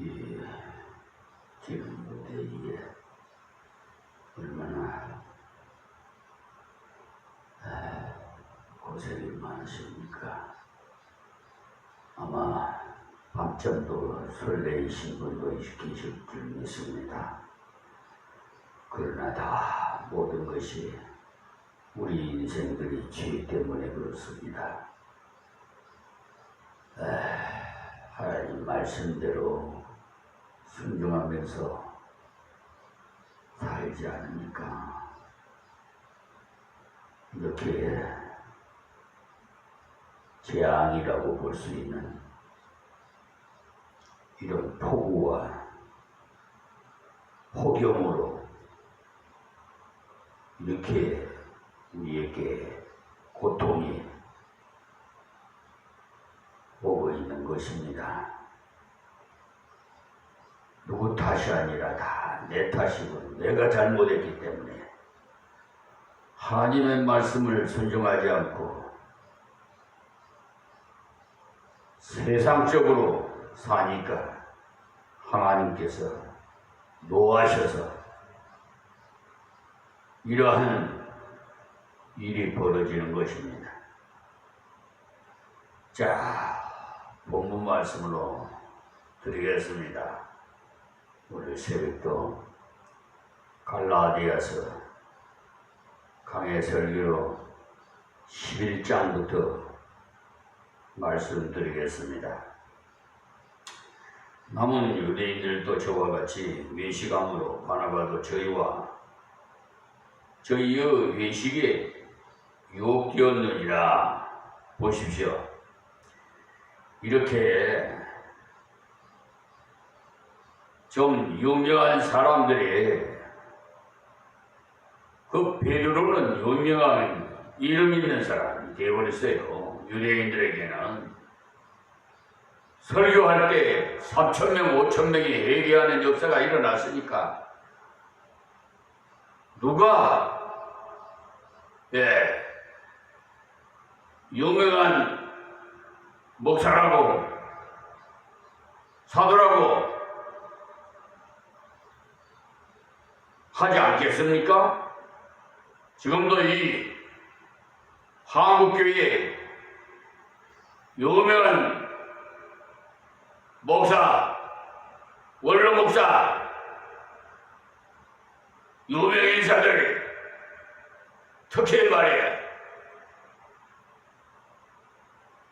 이 지금 무대에 얼마나 고생이 많으십니까? 아마 밤잠도 설레이신 분도 계실 줄 믿습니다. 그러나 다 모든 것이 우리 인생들이 죄 때문에 그렇습니다. 하나님 말씀대로 순종하면서 살지 않으니까 이렇게 재앙이라고 볼 수 있는 이런 폭우와 폭염으로 이렇게 우리에게 고통이 오고 있는 것입니다. 누구 탓이 아니라 다 내 탓이고 내가 잘못했기 때문에 하나님의 말씀을 순종하지 않고 세상적으로 사니까 하나님께서 노하셔서 이러한 일이 벌어지는 것입니다. 자, 본문 말씀으로 드리겠습니다. 오늘 새벽도 갈라디아서 강해 설교로 11장부터 말씀드리겠습니다. 남은 유대인들도 저와 같이 외식함으로 바나바도 저희와 저희의 외식에 유혹되었느니라. 보십시오. 이렇게 좀 유명한 사람들이 그 베드로는 유명한 이름 있는 사람이 되어버렸어요. 유대인들에게는 설교할 때 3,000명, 5,000명이 회개하는 역사가 일어났으니까 누가 유명한 목사라고 사도라고 하지 않겠습니까? 지금도 이 한국교회에 유명한 목사, 원로 목사, 유명 인사들이 특히 말이에요.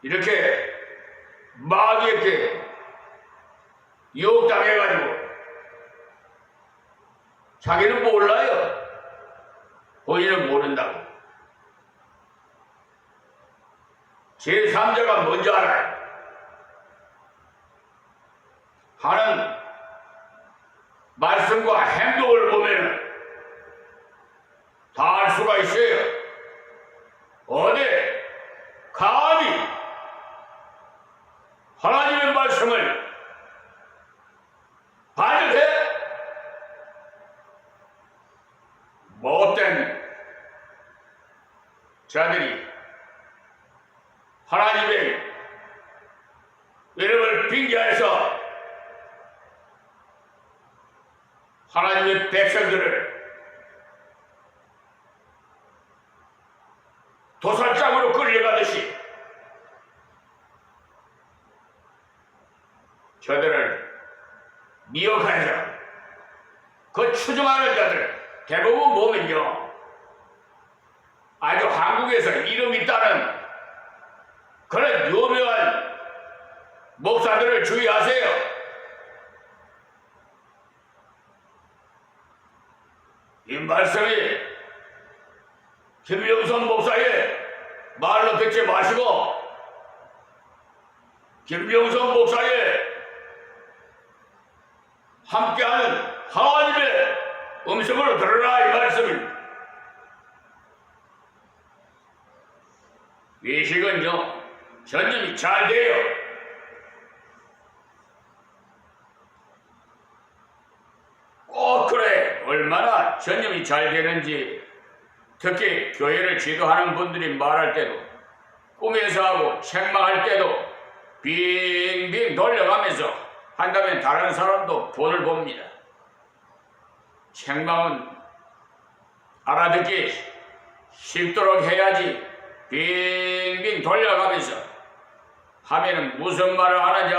이렇게 막 이렇게 유혹당해가지고 자기는 몰라요. 본인은 모른다고. 제3자가 뭔지 알아요. 하는 말씀과 행동을 보면 다 알 수가 있어요. 어디 감히 하나님의 말씀을 반역해? 못된 자들이 하나님의 이름을 빙자해서 하나님의 백성들을 도살장으로 끌려가듯이 저들을 미혹해서 그 추종하는 자들 대부분 보면요, 아주 한국에서 이름 있다는 그런 유명한 목사들을 주의하세요. 이 말씀이 김병선 목사의 말로 듣지 마시고 김병선 목사의 함께하는 하나님의 음성으로 들으라 이 말씀입니다. 외식은요 전념이 잘 돼요. 꼭 그래. 얼마나 전념이 잘 되는지 특히 교회를 지도하는 분들이 말할 때도 꿈에서 하고 책망할 때도 빙빙 돌려가면서 한다면 다른 사람도 본을 봅니다. 책망은 알아듣기 쉽도록 해야지 빙빙 돌려가면서 하면은 무슨 말을 하는지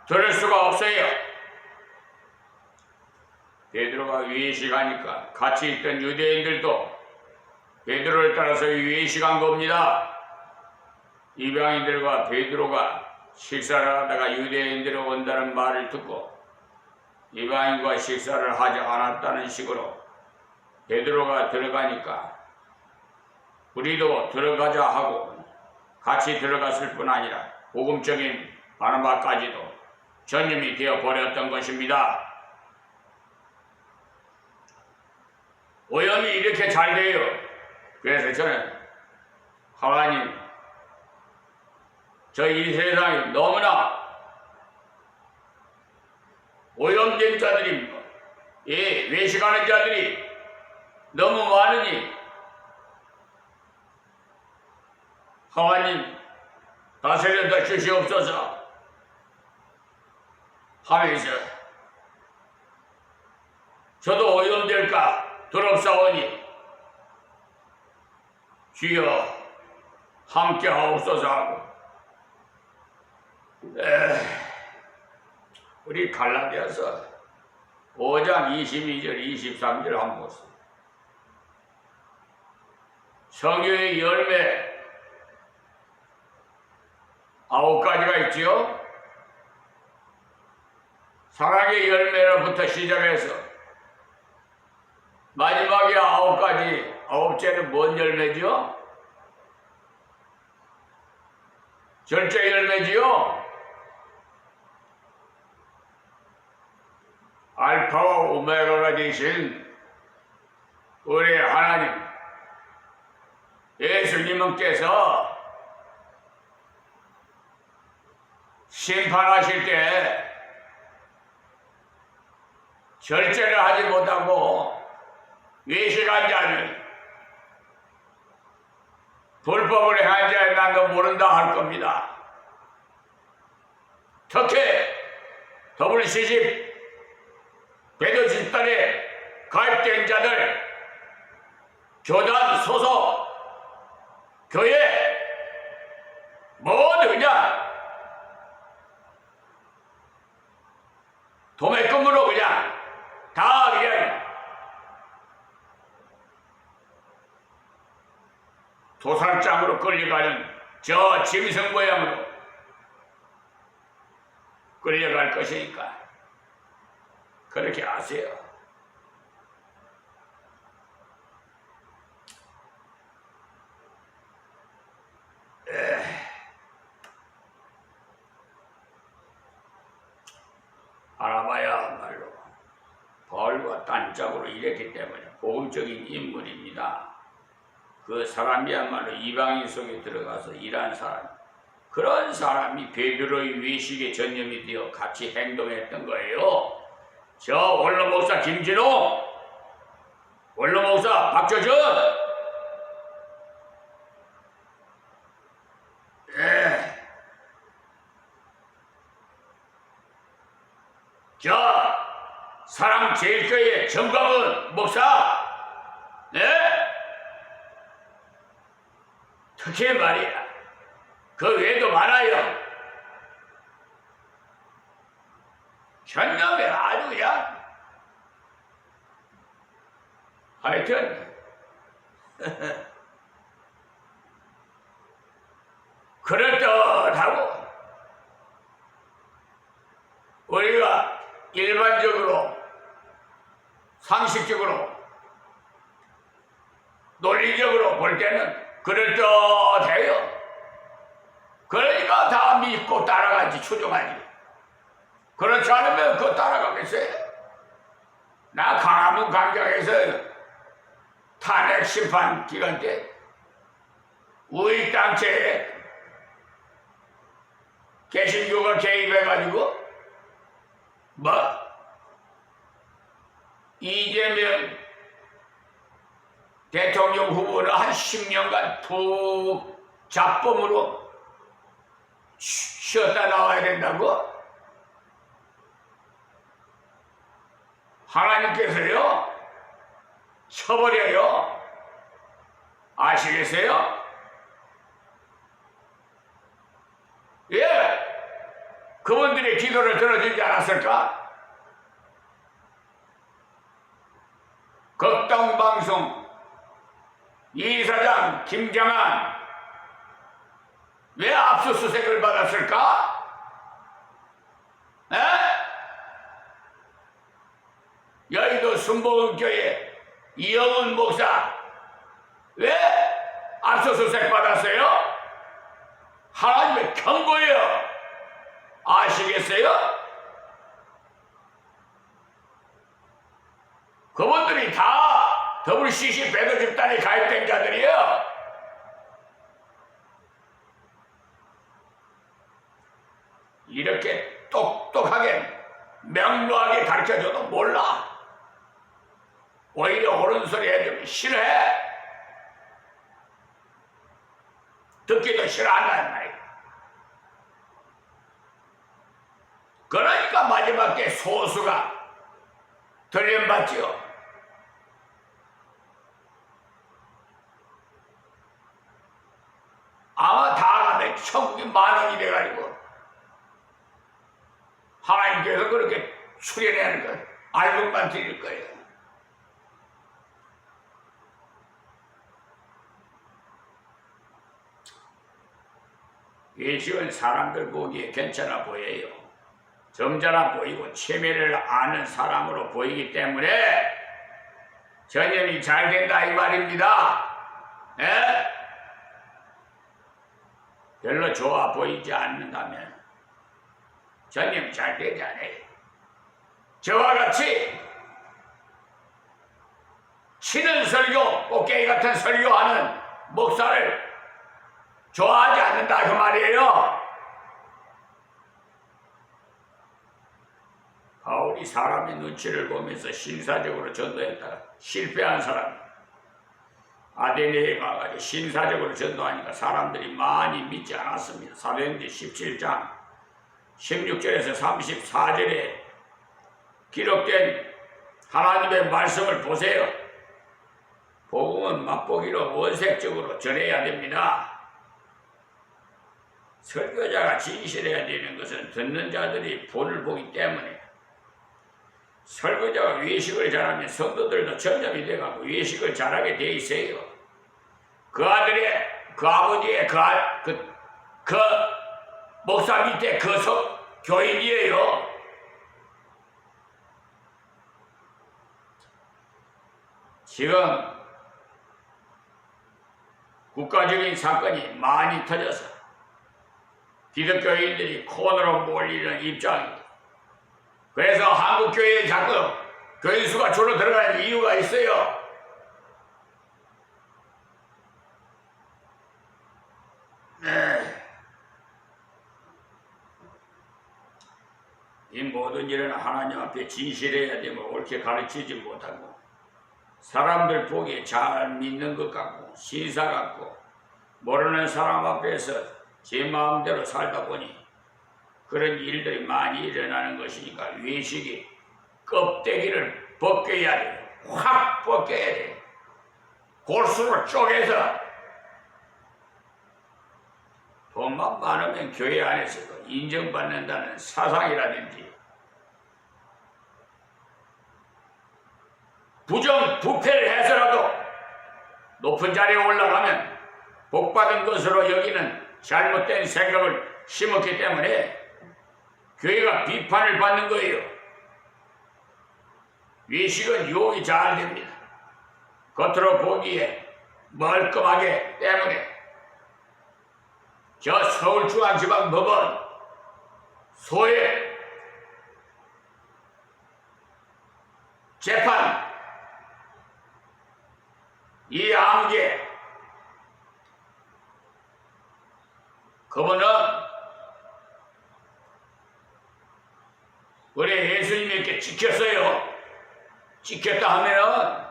들을 수가 없어요. 베드로가 외식하니까 같이 있던 유대인들도 베드로를 따라서 외식한 겁니다. 이방인들과 베드로가 식사를 하다가 유대인들이 온다는 말을 듣고 이방인과 식사를 하지 않았다는 식으로 베드로가 들어가니까 우리도 들어가자 하고 같이 들어갔을 뿐 아니라 복음적인 바나바까지도 전념이 되어 버렸던 것입니다. 오염이 이렇게 잘 돼요. 그래서 저는 하나님, 저 이 세상에 너무나 오염된 자들이, 외식하는 자들이 너무 많으니 하나님 다스려 주시옵소서 하면서 저도 오염될까 두렵사오니 주여 함께 하옵소서 하고 우리 갈라디아서 5장 22절 23절 한번 보세요. 성경의 열매 9가지가 있지요. 사랑의 열매로부터 시작해서 마지막에 9가지, 9째는 뭔 열매지요? 절제 열매지요. 알파와 오메가가 되신 우리 하나님 예수님께서 심판하실 때 절제를 하지 못하고 외식한 자는 불법을 행한 자에 난도 모른다 할 겁니다. 특히 더블 시집 배도 집단에 가입된 자들, 교단 소속 교회 모두 그냥 도매금으로 그냥 다 그냥 도살장으로 끌려가는 저 짐승 모양으로 끌려갈 것이니까 그렇게 아세요. 알아봐야말로 바울과 단짝으로 일했기 때문에 복음적인 인물입니다. 그 사람이야말로 이방인 속에 들어가서 일한 사람, 그런 사람이 베드로의 외식에 전념이 되어 같이 행동했던 거예요. 저 원로 목사 김진호, 원로 목사 박조준, 저 사랑제일교회 정광훈 목사, 특히 말이야, 그 외에도 많아요. 전념에 아주 그냥 하여튼 그럴듯하고 우리가 일반적으로 상식적으로 논리적으로 볼 때는 그럴듯해요. 그러니까 다 믿고 따라가지, 추종하지. 그렇지 않으면 그거 따라가겠어요? 나 강화문 강경에서 탄핵 심판 기간 때 우익단체에 개신교가 개입해가지고 이재명 대통령 후보를 한 10년간 푹 잡범으로 쉬었다 나와야 된다고? 하나님께서요 쳐버려요. 아시겠어요? 예, 그분들의 기도를 들어주지 않았을까? 극동방송 이사장 김장한 왜 압수수색을 받았을까? 에? 여의도 순복음교회 이영훈 목사 왜 압수수색 받았어요? 하나님의 경고예요. 아시겠어요? 그분들이 다 WCC 배도 집단에 가입된 자들이에요. 이렇게 똑똑하게 명료하게 가르쳐줘도 몰라. 오히려 옳은 소리 해주면 싫어해. 듣기도 싫어한단 말이야. 그러니까 마지막 때 소수가 들림받지요. 아마 다 가면 천국이 만원이 돼가지고 하나님께서 그렇게 수련하는 걸 알고만 드릴 거예요. 예식은 사람들 보기에 괜찮아 보여요. 점잖아 보이고 체면을 아는 사람으로 보이기 때문에 전염이 잘 된다 이 말입니다. 에? 별로 좋아 보이지 않는다면 전염 잘 되지 않아요. 저와 같이 치는 설교, 꽃게이 같은 설교하는 목사를 좋아하지 않는다 그 말이에요. 바울이 사람의 눈치를 보면서 신사적으로 전도했다가 실패한 사람, 아데네에 가가지고 신사적으로 전도하니까 사람들이 많이 믿지 않았습니다. 사도행전 17장 16절에서 34절에 기록된 하나님의 말씀을 보세요. 복음은 맛보기로 원색적으로 전해야 됩니다. 설교자가 진실해야 되는 것은 듣는 자들이 본을 보기 때문에 설교자가 외식을 잘하면 성도들도 전염이 돼가고 외식을 잘하게 돼 있어요. 그 아들의, 그 아버지의, 그 목사 밑에 그 교인이에요. 지금 국가적인 사건이 많이 터져서 기독교인들이 코너로 몰리는 입장입니다. 그래서 한국교회에 자꾸 교인 수가 줄어들어가는 이유가 있어요. 이 모든 일은 하나님 앞에 진실해야 되면 옳게 가르치지 못하고 사람들 보기에 잘 믿는 것 같고 신사 같고 모르는 사람 앞에서 제 마음대로 살다 보니 그런 일들이 많이 일어나는 것이니까 외식이 껍데기를 벗겨야 돼요. 확 벗겨야 돼요. 골수로 쪼개서 돈만 많으면 교회 안에서도 인정받는다는 사상이라든지 부정부패를 해서라도 높은 자리에 올라가면 복받은 것으로 여기는 잘못된 생각을 심었기 때문에 교회가 비판을 받는 거예요. 외식은 유혹이 잘 됩니다. 겉으로 보기에 멀끔하게 때문에 저 서울중앙지방법원 소외 재판 이 암계 그분은 우리 예수님에게 지켰어요. 지켰다 하면은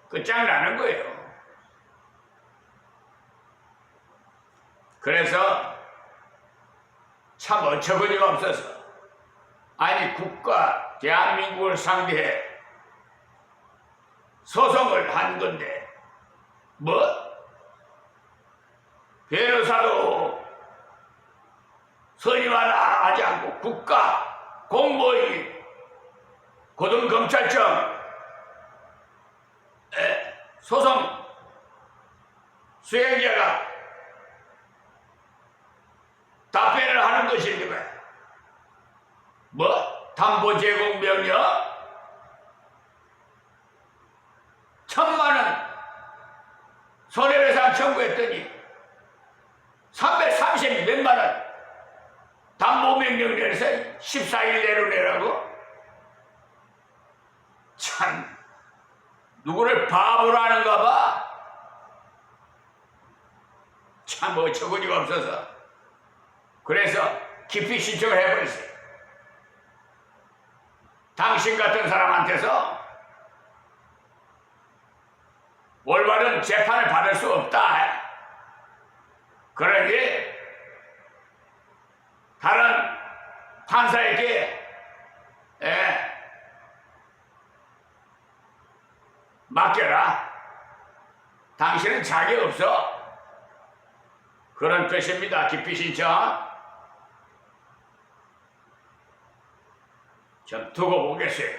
끝장나는 거예요. 그래서 참 어처구니가 없어서 아니 국가 대한민국을 상대해 소송을 한 건데 뭐? 변호사도 선임 하나 하지 않고 국가 공무원이 고등검찰청 소송 수행자가 답변을 하는 것인데 왜? 뭐? 담보 제공 명령? 1,000만원 손해배상 청구했더니 330 몇만원 담보 명령 내려서 14일 내로 내라고? 참 누구를 바보로 하는가 봐. 참 어처구니가 없어서 그래서 기피 신청을 해버렸어요. 당신 같은 사람한테서 올바른 재판을 받을 수 없다. 그러니 다른 판사에게 맡겨라. 당신은 자격 없어. 그런 뜻입니다. 기피 신청. 좀 두고 보겠어요.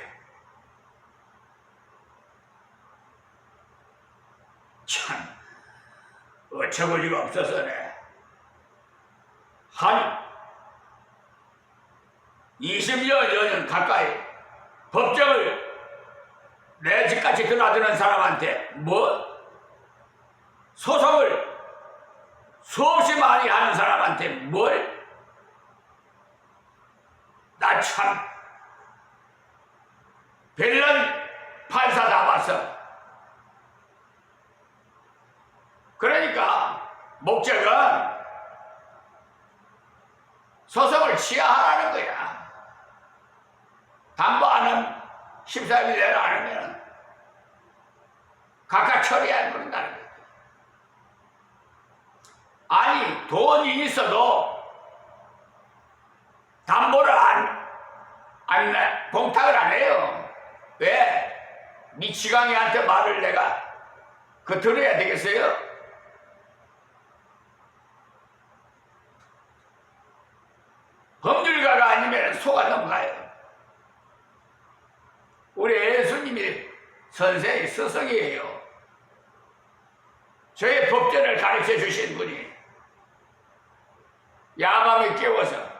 참 어처구니가 없어서네. 한 20년 가까이 법정을 내 집까지 드나드는 사람한테 뭐? 소송을 수없이 많이 하는 사람한테 뭘? 나 참 별난 판사 다 봤어. 그러니까 목적은 소송을 취하하라는 거야. 담보 안 하면 14일 내로 안 하면 각각 처리해 버린다는 거야. 아니 돈이 있어도 담보를 봉탁을 안 해요. 왜? 미치광이한테 말을 내가 들어야 되겠어요? 법률가가 아니면 속아 넘어가요. 우리 예수님이 선생의 스승이에요. 저의 법전을 가르쳐 주신 분이 야밤에 깨워서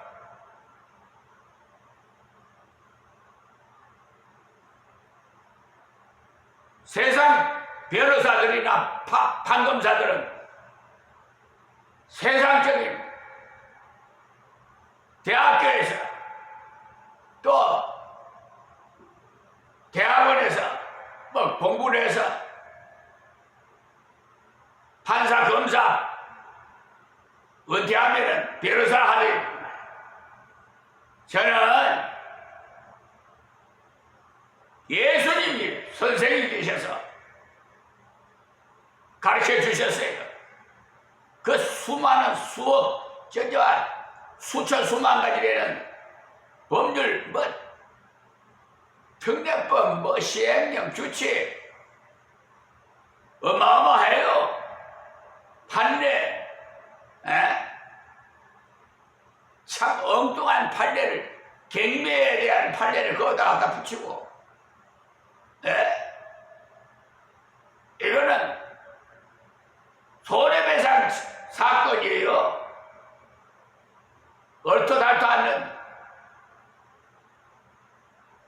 세상 변호사들이나 판검사들은 세상적인 대학교에서 또 대학원에서 뭐 공부를 해서 판사, 검사 은퇴하면은 변호사 하는. 저는 예수님이 선생님이 되셔서 가르쳐 주셨어요. 그 수많은 수억, 수천 수만 가지 되는 법률, 뭐 특례법, 뭐 시행령, 규칙 어마어마해요. 판례, 참 엉뚱한 판례를, 경매에 대한 판례를 거기다 갖다 붙이고, 이거는 손해배상 사건이에요. 얼토달토 않는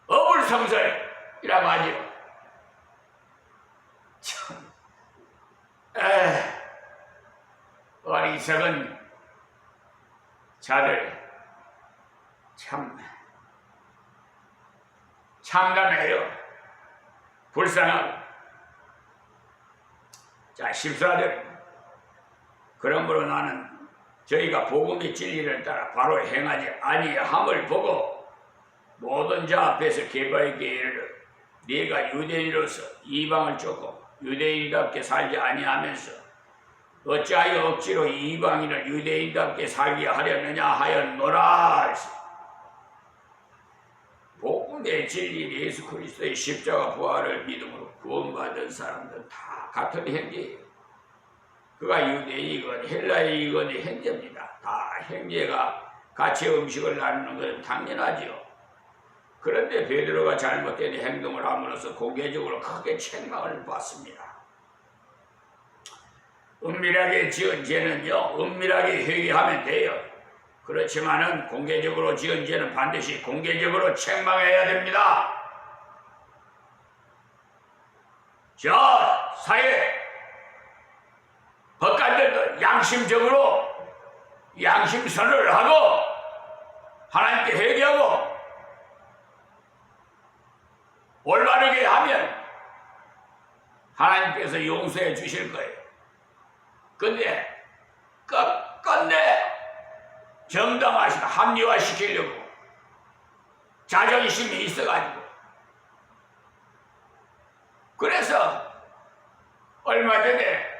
어불성설이라고 하죠. 참, 어리석은 자들 참 참담해요. 불쌍하고. 자, 14절. 그러므로 나는 저희가 복음의 진리를 따라 바로 행하지 아니함을 보고 모든 자 앞에서 개바에게 이르러 네가 유대인으로서 이방을 쫓고 유대인답게 살지 아니하면서 어찌하여 억지로 이방인을 유대인답게 살게 하려느냐 하였노라. 내 진리 예수 그리스도의 십자가 부활을 믿음으로 구원받은 사람들은 다 같은 형제예요. 그가 유대이건 헬라이건 형제입니다. 다 형제가 같이 음식을 나누는 것은 당연하지요. 그런데 베드로가 잘못된 행동을 함으로써 공개적으로 크게 책망을 받습니다. 은밀하게 지은 죄는요, 은밀하게 회개하면 돼요. 그렇지만은 공개적으로 지은 죄는 반드시 공개적으로 책망해야 됩니다. 저 사회 법관들도 양심적으로 양심선언을 하고 하나님께 회개하고 올바르게 하면 하나님께서 용서해 주실 거예요. 근데 끝내 정당화시키고 합리화시키려고 자존심이 있어가지고 그래서 얼마 전에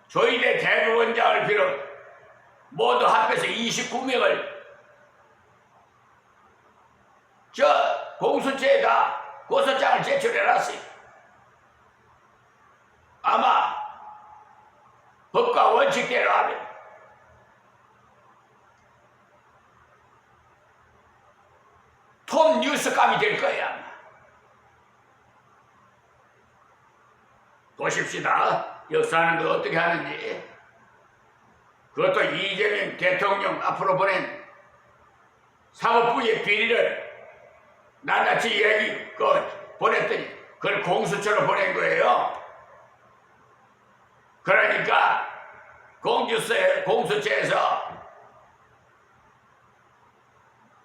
조희대 대법원장을 비롯 모두 합해서 29명을 저 공수처에다 고소장을 제출해놨어요. 아마 법과 원칙대로 하면 톱 뉴스감이 될 거야. 보십시다. 역사하는 거 어떻게 하는지. 그것도 이재명 대통령 앞으로 보낸 사법부의 비리를 낱낱이 보냈더니 그걸 공수처로 보낸 거예요. 그러니까 공수처에서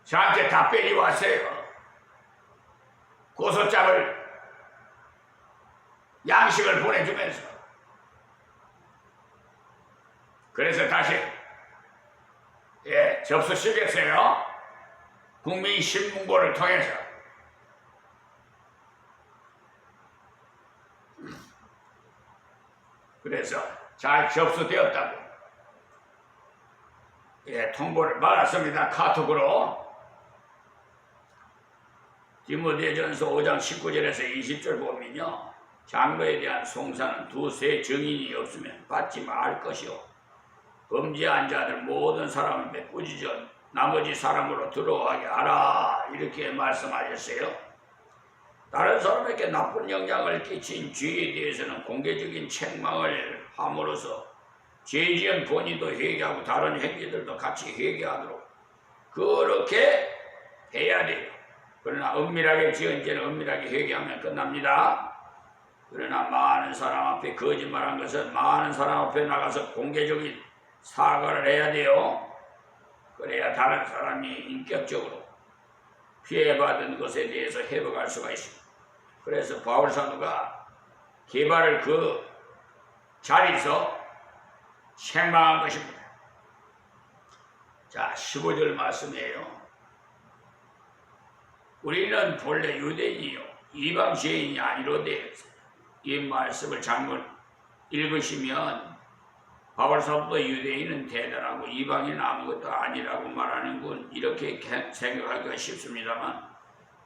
저한테 답변이 왔어요. 고소장을 양식을 보내주면서. 그래서 다시 접수시켰어요. 국민신문고를 통해서. 그래서 잘 접수되었다고 통보를 받았습니다. 카톡으로. 디모데전서 5장 19절에서 20절 보면요, 장로에 대한 송사는 두세 증인이 없으면 받지 말 것이요, 범죄한 자들 모든 사람을 꾸짖어 나머지 사람으로 들어가게 하라, 이렇게 말씀하셨어요. 다른 사람에게 나쁜 영향을 끼친 죄에 대해서는 공개적인 책망을 함으로써 죄지은 본인도 회개하고 다른 행위들도 같이 회개하도록 그렇게 해야 돼요. 그러나 은밀하게 지은 죄는 은밀하게 회개하면 끝납니다. 그러나 많은 사람 앞에 거짓말한 것은 많은 사람 앞에 나가서 공개적인 사과를 해야 돼요. 그래야 다른 사람이 인격적으로 피해받은 것에 대해서 회복할 수가 있습니다. 그래서 바울 사도가 게바를 그 자리에서 책망한 것입니다. 자, 15절 말씀이에요. 우리는 본래 유대인이요 이방 죄인이 아니로되. 이 말씀을 잘못 읽으시면 바울 사도도 유대인은 대단하고 이방인은 아무것도 아니라고 말하는군, 이렇게 생각하기가 쉽습니다만,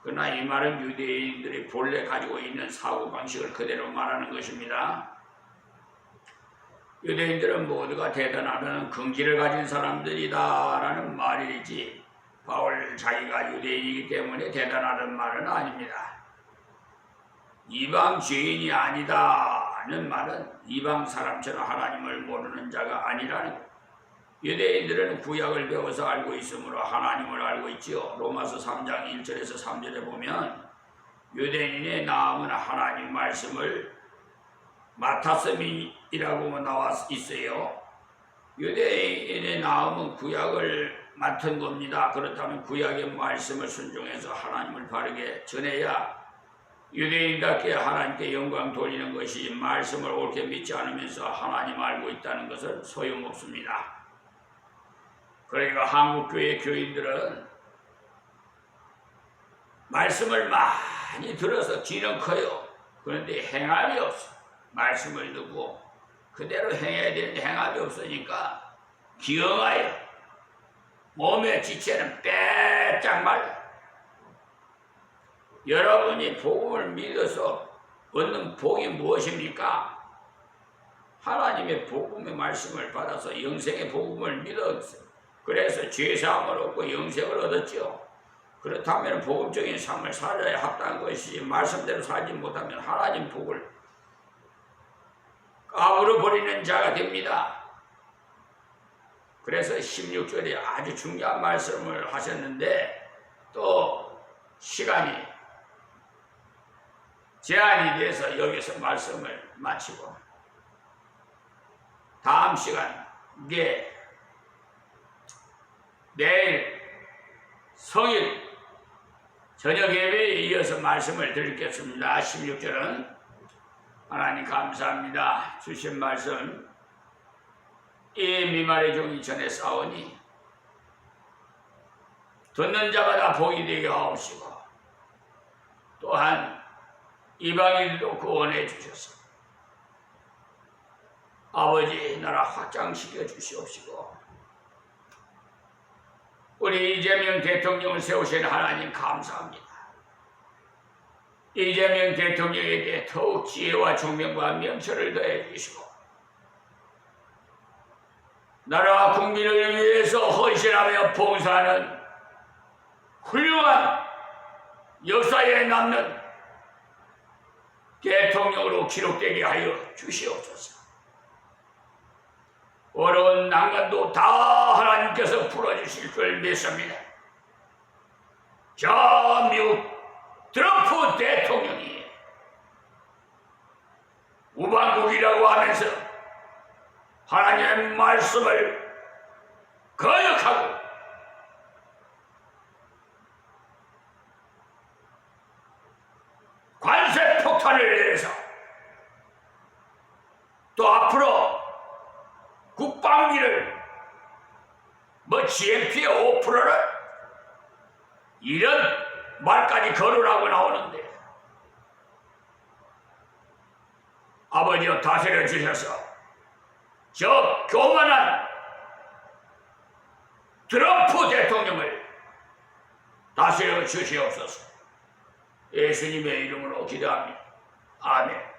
그러나 이 말은 유대인들이 본래 가지고 있는 사고방식을 그대로 말하는 것입니다. 유대인들은 모두가 대단하다는 긍지를 가진 사람들이다 라는 말이지, 바울 자기가 유대인이기 때문에 대단하다는 말은 아닙니다. 이방 죄인이 아니다는 말은 이방 사람처럼 하나님을 모르는 자가 아니라는 것. 유대인들은 구약을 배워서 알고 있으므로 하나님을 알고 있지요. 로마서 3장 1절에서 3절에 보면 유대인의 나음은 하나님 말씀을 맡았음이라고 나와 있어요. 유대인의 나음은 구약을 맡은 겁니다. 그렇다면 구약의 말씀을 순종해서 하나님을 바르게 전해야 유대인답게 하나님께 영광 돌리는 것이, 말씀을 옳게 믿지 않으면서 하나님 알고 있다는 것은 소용없습니다. 그러니까 한국교회 교인들은 말씀을 많이 들어서 귀는 커요. 그런데 행함이 없어. 말씀을 듣고 그대로 행해야 되는데 행함이 없으니까 기엉아요. 몸의 지체는 빼짝 말라. 여러분이 복음을 믿어서 얻는 복이 무엇입니까? 하나님의 복음의 말씀을 받아서 영생의 복음을 믿었어요. 그래서 죄사함을 얻고 영생을 얻었죠. 그렇다면 복음적인 삶을 살아야 합당한 것이지 말씀대로 살지 못하면 하나님 복을 까불어 버리는 자가 됩니다. 그래서 16절에 아주 중요한 말씀을 하셨는데 또 시간이 제한이 돼서 여기서 말씀을 마치고 다음 시간에 내일 성일 저녁 예배에 이어서 말씀을 드리겠습니다. 16절은 하나님 감사합니다. 주신 말씀 이 미말의 종이 전에 싸우니 듣는 자마다 복이 되게 하옵시고 또한 이방인도 구원해 주셔서 아버지 나라 확장시켜 주시옵시고 우리 이재명 대통령을 세우신 하나님 감사합니다. 이재명 대통령에게 더욱 지혜와 총명과 명철을 더해 주시고 나라와 국민을 위해서 헌신하며 봉사하는 훌륭한 역사에 남는 대통령으로 기록되게 하여 주시옵소서. 어려운 난관도 다 하나님께서 풀어주실 줄 믿습니다. 저 미국 트럼프 대통령이 우방국이라고 하면서 하나님의 말씀을 거역하고 관세 폭탄을 내려서 또 앞으로 국방비를 GNP의 5%를 이런 말까지 거론하고 나오는데 아버지여 다스려 주셔서 저 교만한 트럼프 대통령을 다스려 주시옵소서. 예수님의 이름으로 기도합니다. 아멘.